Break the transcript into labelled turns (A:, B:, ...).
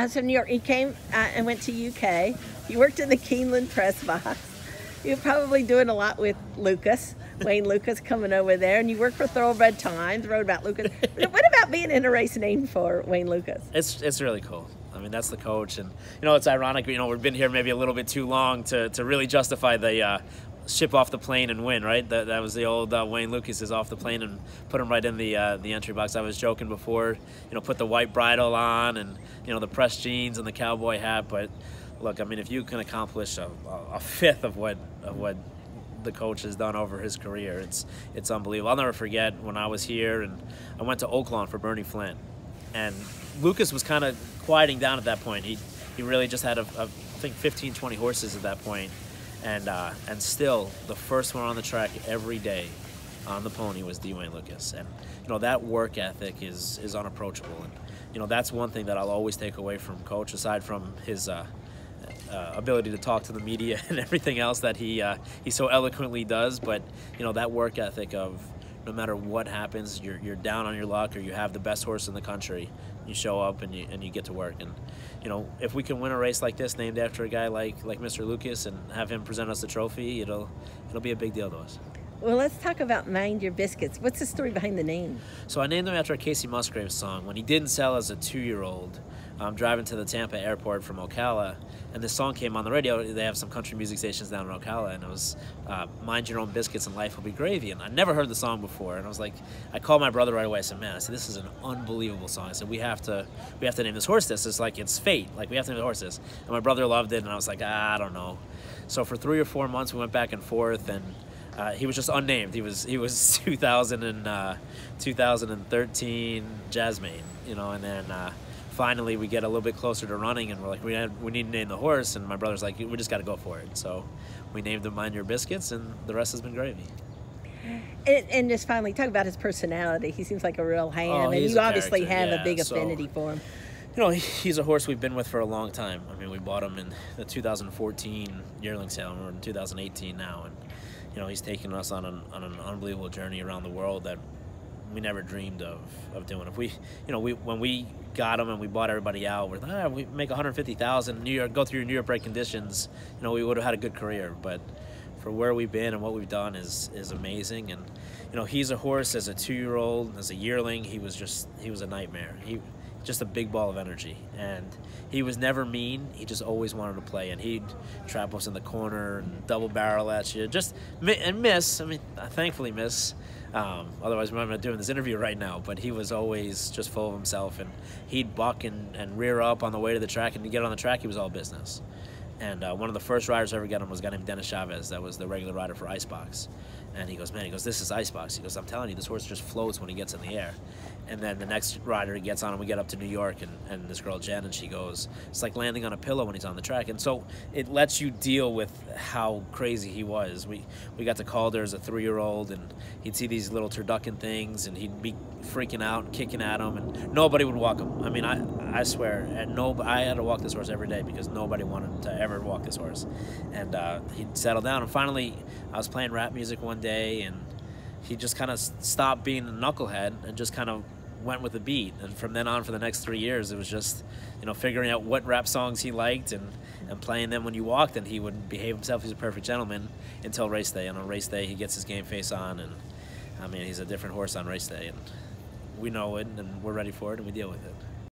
A: So New York, you came and went to UK. You worked in the Keeneland press box. You're probably doing a lot with Lukas, Wayne Lukas coming over there, and you worked for Thoroughbred Times, wrote about Lukas. What about being in a race named for Wayne Lukas?
B: It's really cool. I mean, that's the coach, and it's ironic. We've been here maybe a little bit too long to really justify the ship off the plane and win, right? That was the old Wayne Lukas is off the plane and put him right in the entry box. I was joking before, put the white bridle on and the pressed jeans and the cowboy hat. But look, I mean, if you can accomplish a fifth of what the coach has done over his career, it's unbelievable. I'll never forget when I was here and I went to Oaklawn for Bernie Flynn, and Lukas was kind of quieting down at that point. He really just had I think 15, 20 horses at that point. And still, the first one on the track every day on the pony was Wayne Lukas. And, that work ethic is unapproachable. And, that's one thing that I'll always take away from Coach, aside from his ability to talk to the media and everything else that he so eloquently does. But, that work ethic of no matter what happens, you're down on your luck or you have the best horse in the country, you show up and you get to work. And if we can win a race like this named after a guy like Mr. Lukas and have him present us the trophy, it'll be a big deal to us.
A: Well, let's talk about Mind Your Biscuits. What's the story behind the name?
B: So I named him after a Casey Musgrave song. When he didn't sell as a 2-year-old, driving to the Tampa airport from Ocala, and this song came on the radio. They have some country music stations down in Ocala, and it was Mind Your Own Biscuits and Life Will Be Gravy. And I never heard the song before, and I was like, I called my brother right away. I said, man, this is an unbelievable song. I said, we have to name this horse this. It's like it's fate. Like, we have to name the horse this. And my brother loved it, and I was like, I don't know. So for 3 or 4 months, we went back and forth, and he was just unnamed. He was 2013 Jasmine, and then finally we get a little bit closer to running, and we're like, we need to name the horse, and my brother's like, we just got to go for it. So we named him Mind Your Biscuits, and the rest has been gravy.
A: And just finally, talk about his personality. He seems like a real ham, and you obviously have a big affinity for him.
B: He's a horse we've been with for a long time. I mean, we bought him in the 2014 yearling sale, and we're in 2018 now, and he's taken us on an unbelievable journey around the world that we never dreamed of doing. If when we got him and we bought everybody out, we're like, we make 150,000 New York, go through your New York break conditions, we would have had a good career. But for where we've been and what we've done is amazing. And he's a horse as a 2-year-old, as a yearling, he was a nightmare. Just a big ball of energy, and he was never mean. He just always wanted to play, and he'd trap us in the corner and double barrel at you, and miss. I mean, thankfully miss. Otherwise, we might not be doing this interview right now. But he was always just full of himself, and he'd buck and rear up on the way to the track, and to get on the track, he was all business. And one of the first riders I ever got him was a guy named Dennis Chavez. That was the regular rider for Icebox. And he goes, this is Icebox. He goes, I'm telling you, this horse just floats when he gets in the air. And then the next rider he gets on, and we get up to New York, and this girl, Jen, and she goes, it's like landing on a pillow when he's on the track. And so it lets you deal with how crazy he was. We got to Calder as a 3-year-old, and he'd see these little turducken things, and he'd be freaking out and kicking at them, and nobody would walk him. I mean, I swear, I had to walk this horse every day because nobody wanted to ever walk this horse. And he'd settle down, and finally I was playing rap music one day, and he just kind of stopped being a knucklehead and just kind of went with the beat. And from then on, for the next 3 years, it was just, figuring out what rap songs he liked and playing them when you walked, and he would behave himself. He's a perfect gentleman until race day. And on race day, he gets his game face on, and I mean, he's a different horse on race day, and we know it, and we're ready for it, and we deal with it.